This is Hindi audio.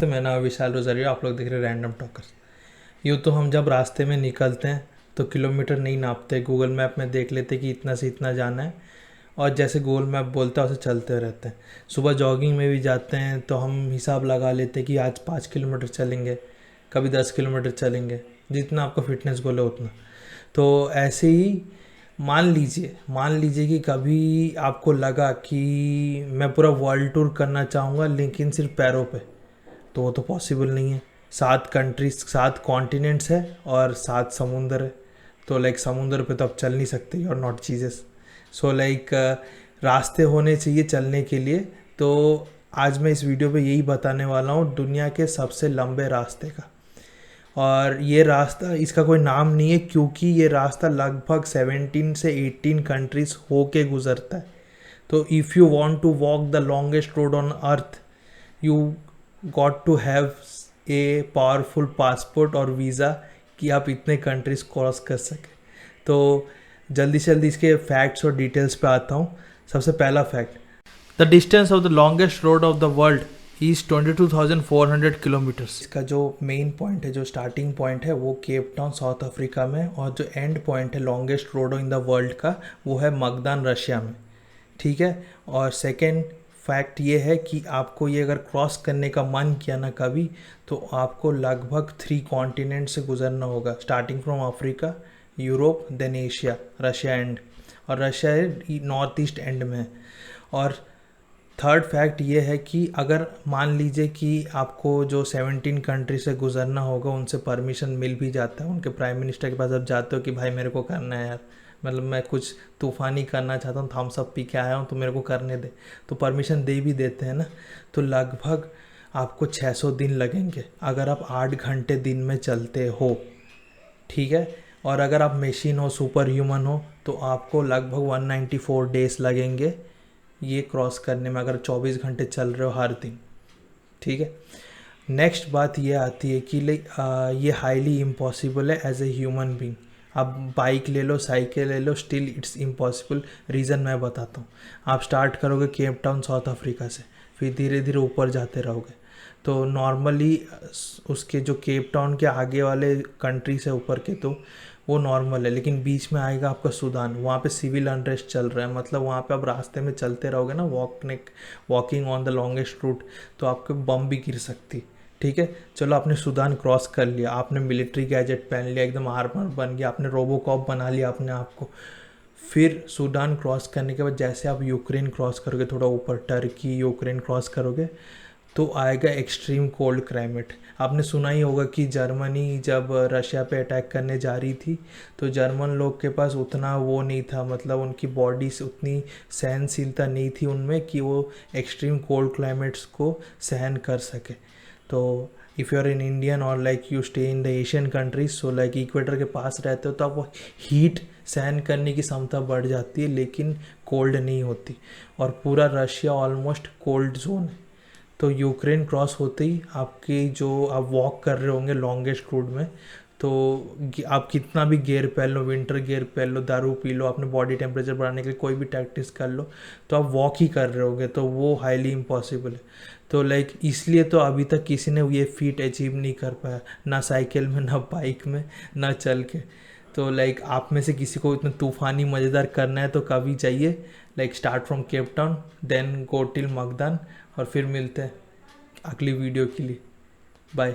नमस्ते, मेरा नाम है विशाल रोजारियो। आप लोग देख रहे हैं रैंडम टॉकर्स। यूँ तो हम जब रास्ते में निकलते हैं तो किलोमीटर नहीं नापते, गूगल मैप में देख लेते कि इतना से इतना जाना है और जैसे गूगल मैप बोलता है उसे चलते रहते हैं। सुबह जॉगिंग में भी जाते हैं तो हम हिसाब लगा लेते हैं कि आज 5 किलोमीटर चलेंगे, कभी 10 किलोमीटर चलेंगे, जितना आपका फिटनेस गोल है उतना। तो ऐसे ही मान लीजिए कि कभी आपको लगा कि मैं पूरा वर्ल्ड टूर करना चाहूँगा लेकिन सिर्फ पैरों पे, तो वो तो पॉसिबल नहीं है। 7 कंट्रीज, 7 कॉन्टिनेंट्स है और 7 समुंदर है। तो लाइक समुंदर पे तो आप चल नहीं सकते, you are not Jesus. So like रास्ते होने चाहिए चलने के लिए। तो आज मैं इस वीडियो पे यही बताने वाला हूँ दुनिया के सबसे लंबे रास्ते का। और ये रास्ता, इसका कोई नाम नहीं है क्योंकि ये रास्ता लगभग 17 से 18 कंट्रीज होके गुजरता है। तो if you want to walk the longest road on earth, you got to have a powerful passport और वीज़ा कि आप इतने कंट्रीज क्रॉस कर सकें। तो जल्दी से जल्दी इसके फैक्ट्स और डिटेल्स पे आता हूँ। सबसे पहला fact, the distance of the longest road of the world is 22,400 kilometres. इसका जो मेन पॉइंट है, जो स्टार्टिंग पॉइंट है, वो केप टाउन साउथ अफ्रीका में, और जो एंड पॉइंट है longest road in the world का, वो है मगदान रशिया में। ठीक है। और सेकेंड फैक्ट ये है कि आपको ये अगर क्रॉस करने का मन किया ना कभी, तो आपको लगभग 3 कॉन्टिनेंट से गुजरना होगा, starting from Africa, Europe, then Asia, Russia and, और रशिया नॉर्थ ईस्ट एंड में है। और थर्ड फैक्ट ये है कि अगर मान लीजिए कि आपको जो 17 कंट्री से गुजरना होगा उनसे परमिशन मिल भी जाता है, उनके प्राइम मिनिस्टर के पास अब जाते हो कि भाई मेरे को करना है यार, मतलब मैं कुछ तूफ़ानी करना चाहता हूँ, थम्स अप पी के आया हूँ तो मेरे को करने दे, तो परमिशन दे भी देते हैं ना। तो लगभग आपको 600 दिन लगेंगे अगर आप 8 घंटे दिन में चलते हो। ठीक है। और अगर आप मशीन हो, सुपर ह्यूमन हो, तो आपको लगभग 194 डेज लगेंगे ये क्रॉस करने में, अगर 24 घंटे चल रहे हो हर दिन। ठीक है। नेक्स्ट बात ये आती है कि ये हाईली इम्पॉसिबल है एज ए ह्यूमन बीइंग। आप बाइक ले लो, साइकिल ले लो, स्टिल इट्स इम्पॉसिबल। रीज़न मैं बताता हूँ। आप स्टार्ट करोगे केप टाउन साउथ अफ्रीका से, फिर धीरे धीरे ऊपर जाते रहोगे। तो नॉर्मली उसके जो केप टाउन के आगे वाले कंट्री से ऊपर के, तो वो नॉर्मल है, लेकिन बीच में आएगा आपका सूडान, वहाँ पे सिविल अनरेस्ट चल रहा है। मतलब वहाँ पे आप रास्ते में चलते रहोगे ना, walking on the longest route, तो आपके बम भी गिर सकती। ठीक है। चलो आपने सूडान क्रॉस कर लिया, आपने मिलिट्री गैजेट पहन लिया, एकदम आर्मर बन गया, आपने रोबोकॉप बना लिया अपने आप को। फिर सूडान क्रॉस करने के बाद जैसे आप यूक्रेन क्रॉस करोगे, थोड़ा ऊपर टर्की, यूक्रेन क्रॉस करोगे, तो आएगा एक्सट्रीम कोल्ड क्लाइमेट। आपने सुना ही होगा कि जर्मनी जब रशिया पे अटैक करने जा रही थी, तो जर्मन लोग के पास उतना वो नहीं था, मतलब उनकी बॉडी से उतनी सहनशीलता नहीं थी उनमें कि वो एक्सट्रीम कोल्ड क्लाइमेट्स को सहन कर सके। तो if you are in Indian और like you stay in the Asian countries, so like equator के पास रहते हो, तो आप वो हीट सहन करने की क्षमता बढ़ जाती है, लेकिन कोल्ड नहीं होती। और पूरा रशिया ऑलमोस्ट कोल्ड जोन है। तो यूक्रेन क्रॉस होते ही आपकी जो आप वॉक कर रहे होंगे लॉन्गेस्ट रूट में, तो आप कितना भी गियर पहन लो, विंटर गियर पहन लो, दारू पी लो, अपने बॉडी टेम्परेचर बढ़ाने के लिए कोई भी प्रैक्टिस कर लो, तो आप वॉक ही कर रहे होगे, तो वो हाईली इम्पॉसिबल है। तो लाइक इसलिए तो अभी तक किसी ने ये फीट अचीव नहीं कर पाया, ना साइकिल में, ना बाइक में, ना चल के। तो लाइक आप में से किसी को इतना तूफ़ानी मज़ेदार करना है तो कभी चाहिए, like start from Cape Town, then go till Magadan, और फिर मिलते हैं अगली वीडियो के लिए। बाय।